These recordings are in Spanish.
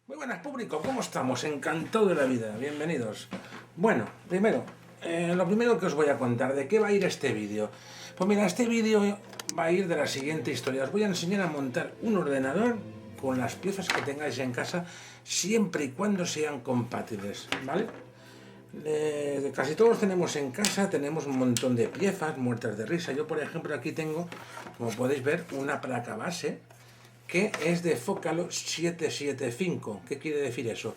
Muy buenas, público, ¿cómo estamos? Encantado de la vida, bienvenidos. Bueno, lo primero que os voy a contar, ¿de qué va a ir este vídeo? Pues mira, este vídeo va a ir de la siguiente historia. Os voy a enseñar a montar un ordenador con las piezas que tengáis en casa, siempre y cuando sean compatibles, ¿vale? Casi todos tenemos en casa, tenemos un montón de piezas muertas de risa. Yo, por ejemplo, aquí tengo, como podéis ver, una placa base que es de Focalo 775. ¿Qué quiere decir eso?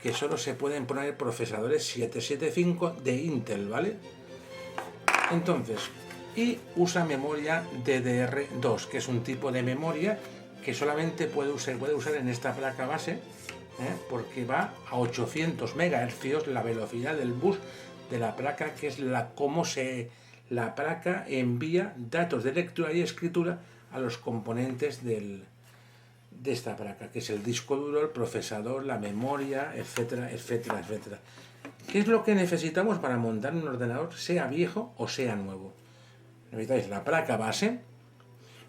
Que solo se pueden poner procesadores 775 de Intel, ¿vale? Entonces, y usa memoria DDR2, que es un tipo de memoria que solamente puede usar en esta placa base, porque va a 800 MHz la velocidad del bus de la placa, que es la placa envía datos de lectura y escritura a los componentes de esta placa, que es el disco duro, el procesador, la memoria, etcétera, etcétera, etcétera. ¿Qué es lo que necesitamos para montar un ordenador, sea viejo o sea nuevo? Necesitáis la placa base,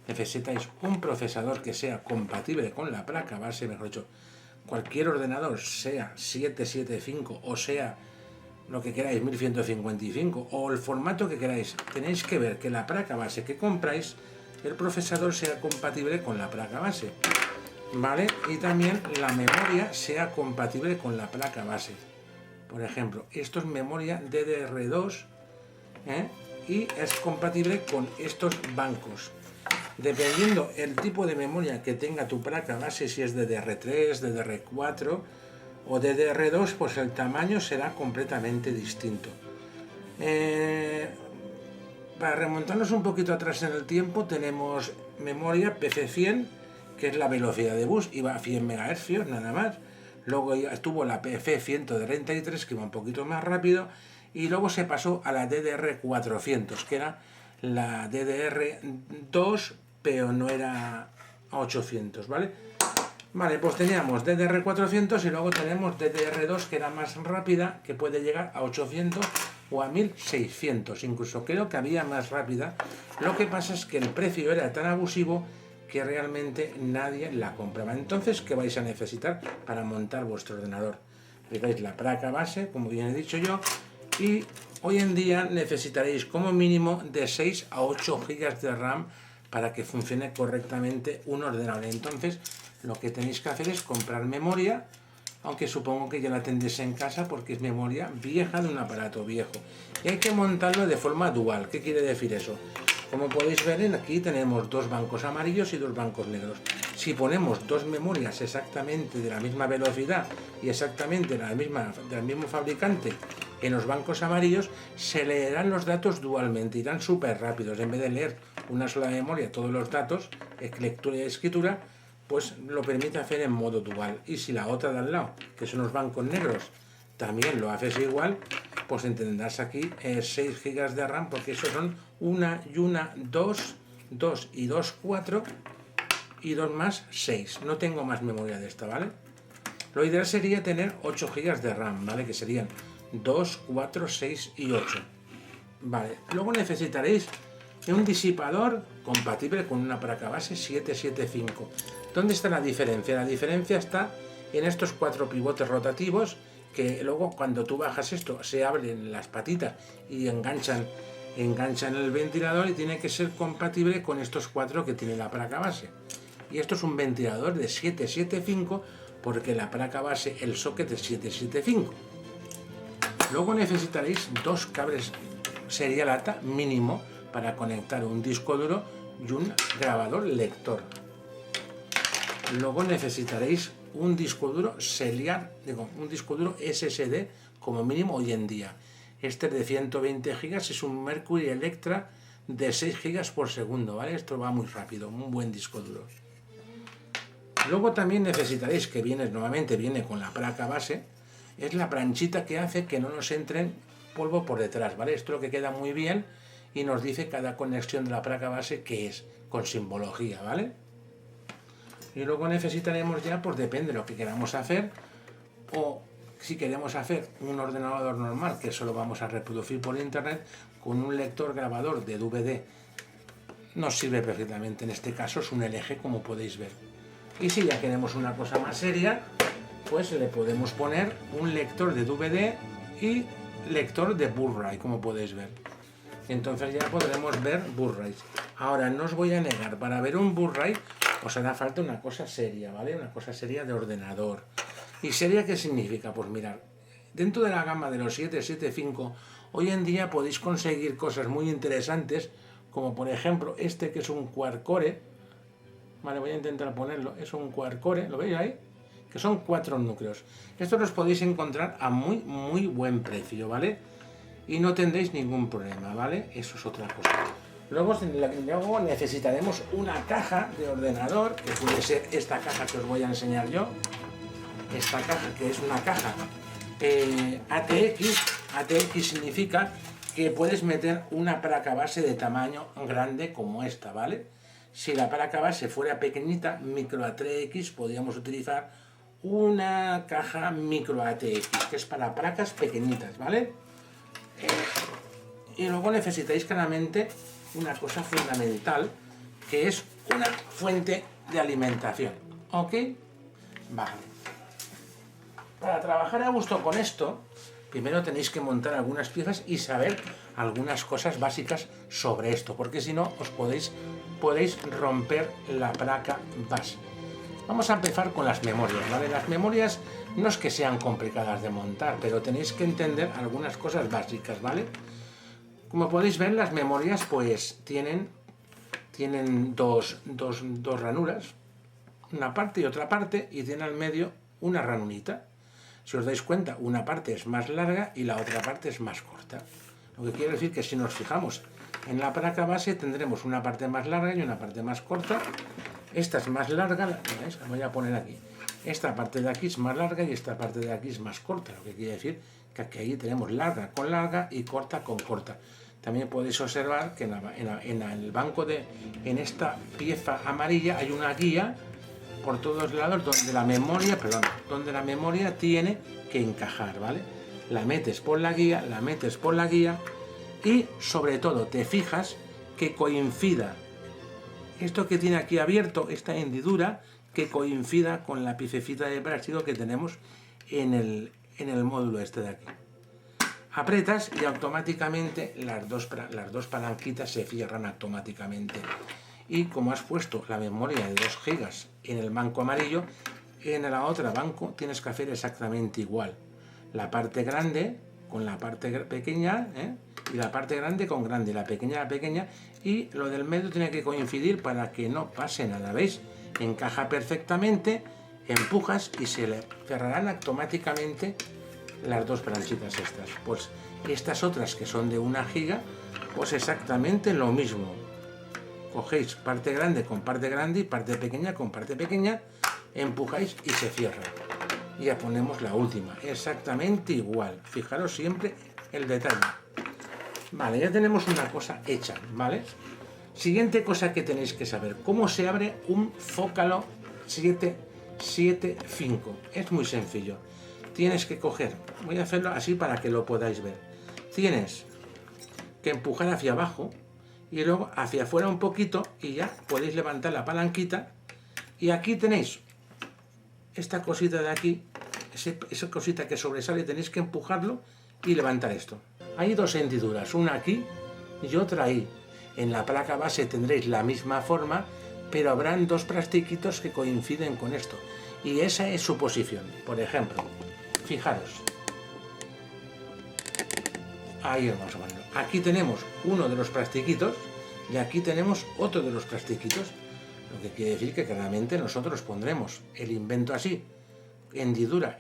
necesitáis un procesador que sea compatible con la placa base, mejor dicho, cualquier ordenador, sea 775 o sea lo que queráis, 1155 o el formato que queráis. Tenéis que ver que la placa base que compráis, el procesador sea compatible con la placa base, ¿vale? Y también la memoria sea compatible con la placa base. Por ejemplo, esto es memoria DDR2, y es compatible con estos bancos. Dependiendo el tipo de memoria que tenga tu placa base, si es DDR3, DDR4 o DDR2, pues el tamaño será completamente distinto. Para remontarnos un poquito atrás en el tiempo, tenemos memoria PC100, que es la velocidad de bus, iba a 100 MHz nada más. Luego estuvo la PC133, que iba un poquito más rápido, y luego se pasó a la DDR400, que era la DDR2, pero no era a 800, ¿vale? Vale, pues teníamos DDR400 y luego tenemos DDR2, que era más rápida, que puede llegar a 800 o a 1600, incluso creo que había más rápida. Lo que pasa es que el precio era tan abusivo que realmente nadie la compraba. Entonces, ¿qué vais a necesitar para montar vuestro ordenador? Necesitáis la placa base, como bien he dicho yo, y hoy en día necesitaréis como mínimo de 6 a 8 GB de RAM para que funcione correctamente un ordenador. Entonces, lo que tenéis que hacer es comprar memoria, aunque supongo que ya la tendréis en casa porque es memoria vieja de un aparato viejo. Y hay que montarlo de forma dual. ¿Qué quiere decir eso? Como podéis ver, aquí tenemos dos bancos amarillos y dos bancos negros. Si ponemos dos memorias exactamente de la misma velocidad y exactamente del mismo fabricante en los bancos amarillos, se leerán los datos dualmente, irán súper rápidos. En vez de leer una sola memoria todos los datos, lectura y escritura, pues lo permite hacer en modo dual. Y si la otra de al lado, que son los bancos negros, también lo haces igual, pues tendrás aquí 6 GB de RAM, porque eso son una y una, 2 y 2, 4 y 2 más 6. No tengo más memoria de esta, ¿vale? Lo ideal sería tener 8 GB de RAM, ¿vale? Que serían 2, 4, 6 y 8. Vale, luego necesitaréis un disipador compatible con una placa base 775. ¿Dónde está la diferencia? La diferencia está en estos 4 pivotes rotativos, que luego cuando tú bajas esto se abren las patitas y enganchan el ventilador, y tiene que ser compatible con estos 4 que tiene la placa base. Y esto es un ventilador de 775 porque la placa base, el socket es 775. Luego necesitaréis 2 cables serial ATA mínimo para conectar un disco duro y un grabador lector. Luego necesitaréis un disco duro un disco duro SSD como mínimo hoy en día. Este de 120 GB es un Mercury Electra de 6 GB por segundo, ¿vale? Esto va muy rápido, un buen disco duro. Luego también necesitaréis, que nuevamente viene con la placa base, es la planchita que hace que no nos entre polvo por detrás, ¿vale? Esto es lo que queda muy bien y nos dice cada conexión de la placa base que es, con simbología, ¿vale? Y luego necesitaremos ya, pues depende de lo que queramos hacer, o si queremos hacer un ordenador normal, que eso lo vamos a reproducir por internet, con un lector grabador de DVD, nos sirve perfectamente. En este caso es un LG, como podéis ver. Y si ya queremos una cosa más seria, pues le podemos poner un lector de DVD y lector de Blu-ray, como podéis ver. Entonces ya podremos ver Blu-rays. Ahora, no os voy a negar, para ver un Blu-ray os hará falta una cosa seria, ¿vale? Una cosa seria de ordenador. ¿Y seria qué significa? Pues mirad, dentro de la gama de los 775, hoy en día podéis conseguir cosas muy interesantes, como por ejemplo este que es un quad-core. Vale, voy a intentar ponerlo. Es un quad-core, ¿lo veis ahí? Que son 4 núcleos. Estos los podéis encontrar a muy buen precio, ¿vale? Y no tendréis ningún problema, ¿vale? Eso es otra cosa. Luego necesitaremos una caja de ordenador, que puede ser esta caja que os voy a enseñar yo. Esta caja, que es una caja ATX. ATX significa que puedes meter una placa base de tamaño grande como esta, ¿vale? Si la placa base fuera pequeñita, micro ATX, podríamos utilizar una caja micro ATX, que es para placas pequeñitas, ¿vale? Y luego necesitáis claramente una cosa fundamental, que es una fuente de alimentación, ¿ok? Vale. Para trabajar a gusto con esto, primero tenéis que montar algunas piezas y saber algunas cosas básicas sobre esto, porque si no os podéis romper la placa base. Vamos a empezar con las memorias, ¿vale? Las memorias no es que sean complicadas de montar, pero tenéis que entender algunas cosas básicas, ¿vale? Como podéis ver, las memorias pues tienen dos ranuras, una parte y otra parte, y tiene al medio una ranurita. Si os dais cuenta, una parte es más larga y la otra parte es más corta. Lo que quiere decir que si nos fijamos en la placa base tendremos una parte más larga y una parte más corta. Esta es más larga, ¿veis? La voy a poner aquí. Esta parte de aquí es más larga y esta parte de aquí es más corta, lo que quiere decir que aquí tenemos larga con larga y corta con corta. También podéis observar que en el banco en esta pieza amarilla hay una guía por todos lados donde la memoria tiene que encajar, ¿vale? La metes por la guía, y sobre todo te fijas que coincida esto que tiene aquí abierto, esta hendidura, que coincida con la piececita de plástico que tenemos en el módulo este de aquí. Apretas y automáticamente las dos palanquitas se cierran automáticamente. Y como has puesto la memoria de 2 GB en el banco amarillo, en la otra banco tienes que hacer exactamente igual. La parte grande con la parte pequeña, y la parte grande con grande, la pequeña, y lo del medio tiene que coincidir para que no pase nada, ¿veis? Encaja perfectamente, empujas y se le cerrarán automáticamente las dos planchitas estas. Pues estas otras que son de 1 GB, pues exactamente lo mismo. Cogéis parte grande con parte grande y parte pequeña con parte pequeña, empujáis y se cierra. Y ya ponemos la última, exactamente igual. Fijaros siempre el detalle. Vale, ya tenemos una cosa hecha, ¿vale? Siguiente cosa que tenéis que saber, cómo se abre un Zócalo 775. Es muy sencillo. Tienes que coger, voy a hacerlo así para que lo podáis ver. Tienes que empujar hacia abajo y luego hacia afuera un poquito y ya podéis levantar la palanquita. Y aquí tenéis esta cosita de aquí, esa cosita que sobresale, tenéis que empujarlo y levantar esto. Hay 2 hendiduras, una aquí y otra ahí. En la placa base tendréis la misma forma, pero habrán 2 plastiquitos que coinciden con esto. Y esa es su posición. Por ejemplo, fijaros. Ahí vamos a ponerlo. Aquí tenemos uno de los plastiquitos y aquí tenemos otro de los plastiquitos. Lo que quiere decir que claramente nosotros pondremos el invento así. Hendidura,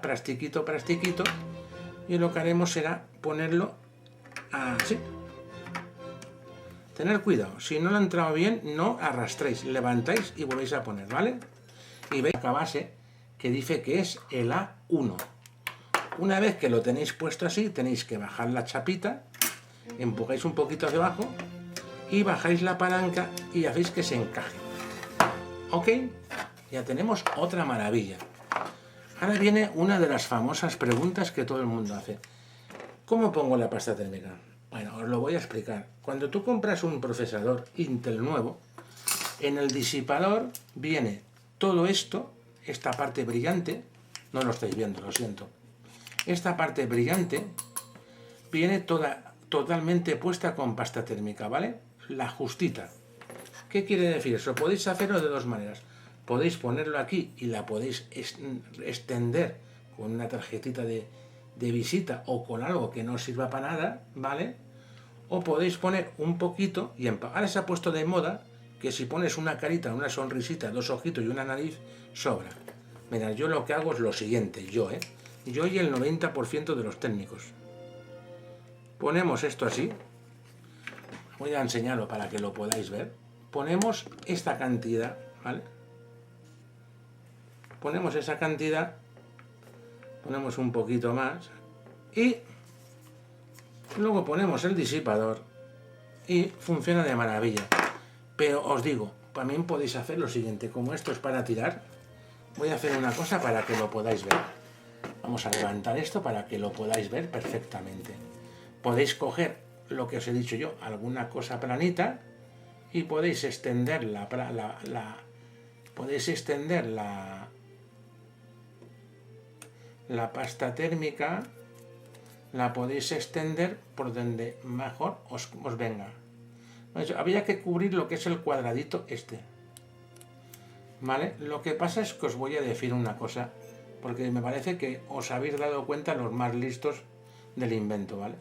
plastiquito, y lo que haremos será ponerlo así. Tener cuidado, si no lo ha entrado bien, no arrastréis, levantáis y volvéis a poner, ¿vale? Y veis la base que dice que es el A1. Una vez que lo tenéis puesto así, tenéis que bajar la chapita, empujáis un poquito hacia abajo y bajáis la palanca y hacéis que se encaje. ¿Ok? Ya tenemos otra maravilla. Ahora viene una de las famosas preguntas que todo el mundo hace. ¿Cómo pongo la pasta térmica? Bueno, os lo voy a explicar. Cuando tú compras un procesador Intel nuevo, en el disipador viene todo esto, esta parte brillante, No lo estáis viendo, lo siento. Esta parte brillante viene totalmente puesta con pasta térmica, ¿vale? La justita. ¿Qué quiere decir eso? Podéis hacerlo de dos maneras. Podéis ponerlo aquí y la podéis extender con una tarjetita de visita o con algo que no sirva para nada, ¿vale? O podéis poner un poquito, y ahora se ha puesto de moda que si pones una carita, una sonrisita, dos ojitos y una nariz, sobra. Mirad, yo lo que hago es lo siguiente, yo y el 90% de los técnicos. Ponemos esto así, voy a enseñarlo para que lo podáis ver. Ponemos esta cantidad, ¿vale? Ponemos esa cantidad, ponemos un poquito más y luego ponemos el disipador y funciona de maravilla. Pero os digo, también podéis hacer lo siguiente, como esto es para tirar, voy a hacer una cosa para que lo podáis ver. Vamos a levantar esto para que lo podáis ver perfectamente. Podéis coger lo que os he dicho yo, alguna cosa planita, y podéis extender la pasta térmica, la podéis extender por donde mejor os venga. Había que cubrir lo que es el cuadradito este, ¿vale? Lo que pasa es que os voy a decir una cosa, porque me parece que os habéis dado cuenta los más listos del invento, ¿vale?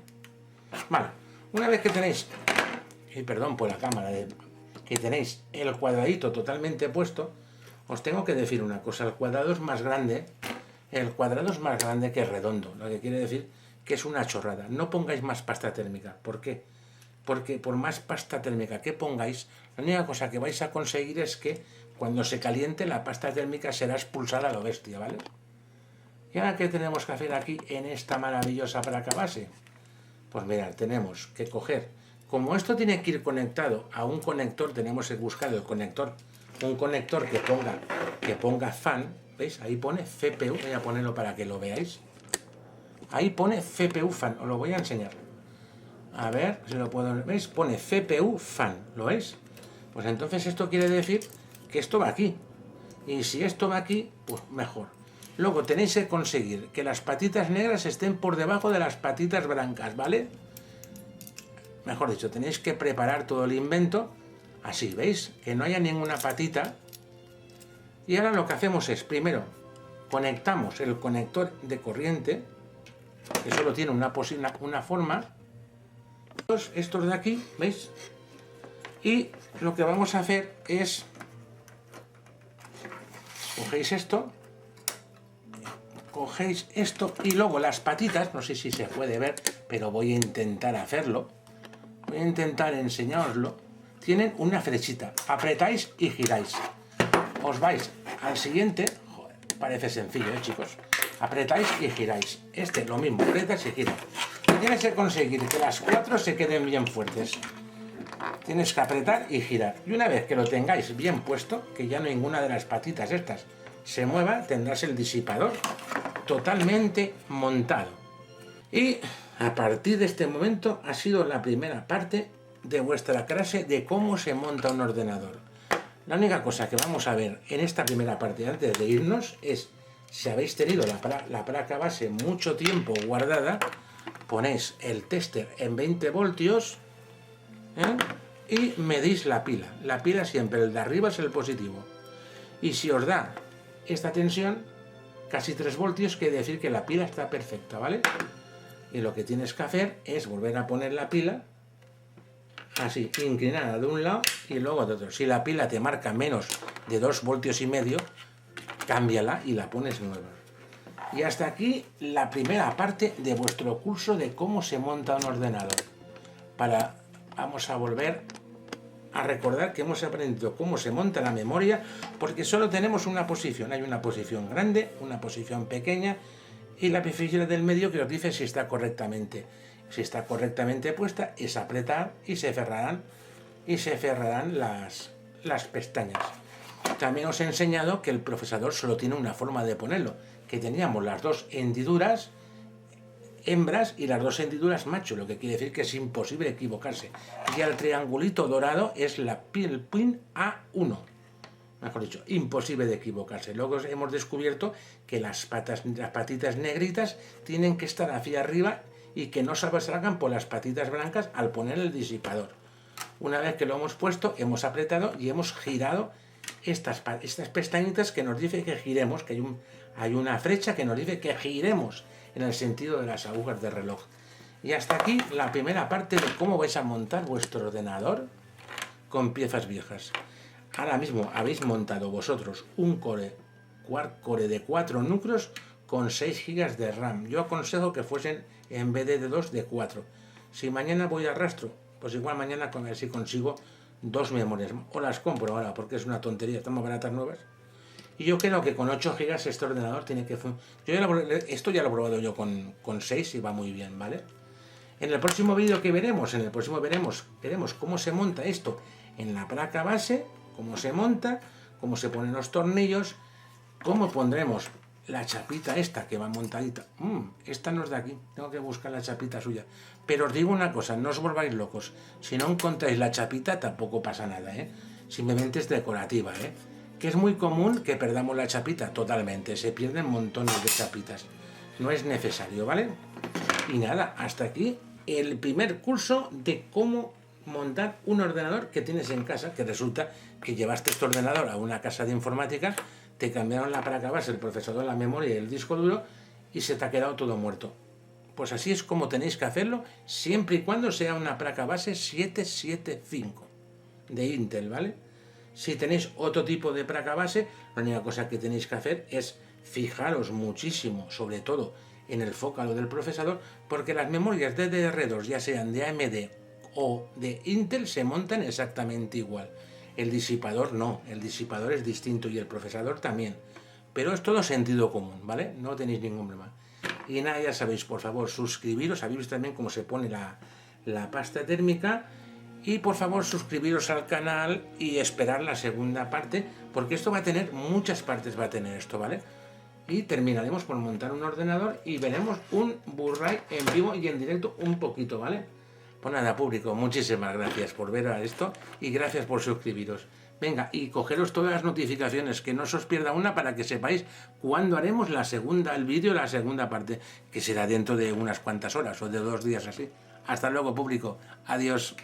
Vale, una vez que tenéis, y perdón por la cámara, que tenéis el cuadradito totalmente puesto, os tengo que decir una cosa, el cuadrado es más grande que el redondo, lo que quiere decir que es una chorrada. No pongáis más pasta térmica. ¿Por qué? Porque por más pasta térmica que pongáis, la única cosa que vais a conseguir es que cuando se caliente la pasta térmica será expulsada a lo bestia, ¿vale? ¿Y ahora qué tenemos que hacer aquí en esta maravillosa placa base? Pues mirad, tenemos que coger, como esto tiene que ir conectado a un conector, tenemos que buscar el conector, un conector que ponga fan, ¿veis? Ahí pone CPU, voy a ponerlo para que lo veáis. Ahí pone CPU fan, os lo voy a enseñar. A ver si lo puedo ver. ¿Veis? Pone CPU fan, ¿lo veis? Pues entonces esto quiere decir que esto va aquí. Y si esto va aquí, pues mejor. Luego tenéis que conseguir que las patitas negras estén por debajo de las patitas blancas, ¿vale? Mejor dicho, tenéis que preparar todo el invento así, ¿veis? Que no haya ninguna patita. Y ahora lo que hacemos es, primero, conectamos el conector de corriente, que solo tiene una forma, estos de aquí, ¿veis? Y lo que vamos a hacer es, cogéis esto y luego las patitas, no sé si se puede ver, pero voy a intentar hacerlo, voy a intentar enseñároslo, tienen una flechita, apretáis y giráis, os vais al siguiente, joder, parece sencillo, chicos, apretáis y giráis, lo mismo, apretas y giras, y tienes que conseguir que las cuatro se queden bien fuertes, tienes que apretar y girar, y una vez que lo tengáis bien puesto, que ya no ninguna de las patitas estas se mueva, tendrás el disipador totalmente montado. Y a partir de este momento ha sido la primera parte de vuestra clase de cómo se monta un ordenador. La única cosa que vamos a ver en esta primera parte antes de irnos es, si habéis tenido la placa base mucho tiempo guardada, ponéis el tester en 20 voltios y medís la pila. La pila siempre, el de arriba es el positivo. Y si os da esta tensión, casi 3 voltios, quiere decir que la pila está perfecta, ¿vale? Y lo que tienes que hacer es volver a poner la pila así, inclinada de un lado y luego de otro. Si la pila te marca menos de 2 voltios y medio, cámbiala y la pones nueva. Y hasta aquí la primera parte de vuestro curso de cómo se monta un ordenador. Vamos a volver a recordar que hemos aprendido cómo se monta la memoria, porque solo tenemos una posición. Hay una posición grande, una posición pequeña y la posición del medio que os dice si está correctamente. Si está correctamente puesta, es apretar y se cerrarán las pestañas. También os he enseñado que el procesador solo tiene una forma de ponerlo, que teníamos las dos hendiduras hembras y las dos hendiduras macho, lo que quiere decir que es imposible equivocarse. Y el triangulito dorado es el pin A1, mejor dicho, imposible de equivocarse. Luego hemos descubierto que las patitas negritas tienen que estar hacia arriba y que no salgan por las patitas blancas al poner el disipador. Una vez que lo hemos puesto, hemos apretado y hemos girado estas pestañitas que nos dice que giremos, que hay una flecha que nos dice que giremos en el sentido de las agujas del reloj. Y hasta aquí la primera parte de cómo vais a montar vuestro ordenador con piezas viejas. Ahora mismo habéis montado vosotros un core de 4 núcleos con 6 GB de RAM. Yo aconsejo que fuesen en vez de 2, de 4. Si mañana voy a rastro, pues igual mañana a ver si consigo 2 memorias. O las compro ahora porque es una tontería, están muy baratas nuevas. Y yo creo que con 8 GB este ordenador tiene que funcionar. Esto ya lo he probado yo con 6 y va muy bien, ¿vale? En el próximo vídeo que veremos, veremos cómo se monta esto en la placa base, cómo se monta, cómo se ponen los tornillos, cómo pondremos la chapita esta que va montadita. Esta no es de aquí, tengo que buscar la chapita suya. Pero os digo una cosa, no os volváis locos. Si no encontráis la chapita tampoco pasa nada, ¿eh? Simplemente es decorativa, ¿eh? Que es muy común que perdamos la chapita, totalmente. Se pierden montones de chapitas. No es necesario, ¿vale? Y nada, hasta aquí el primer curso de cómo montar un ordenador que tienes en casa, que resulta que llevaste este ordenador a una casa de informática, te cambiaron la placa base, el procesador, la memoria y el disco duro y se te ha quedado todo muerto. Pues así es como tenéis que hacerlo, siempre y cuando sea una placa base 775 de Intel, ¿vale? Si tenéis otro tipo de placa base, la única cosa que tenéis que hacer es fijaros muchísimo, sobre todo en el zócalo del procesador, porque las memorias DDR2, ya sean de AMD o de Intel, se montan exactamente igual. El disipador no, el disipador es distinto y el procesador también. Pero es todo sentido común, ¿vale? No tenéis ningún problema. Y nada, ya sabéis, por favor, suscribiros, sabéis también cómo se pone la pasta térmica. Y por favor suscribiros al canal y esperar la segunda parte, porque esto va a tener muchas partes, va a tener esto, ¿vale? Y terminaremos por montar un ordenador y veremos un Blu-ray en vivo y en directo un poquito, ¿vale? Pues nada, público, muchísimas gracias por ver a esto y gracias por suscribiros. Venga, y cogeros todas las notificaciones, que no se os pierda una para que sepáis cuándo haremos el vídeo, la segunda parte, que será dentro de unas cuantas horas o de 2 días así. Hasta luego, público. Adiós.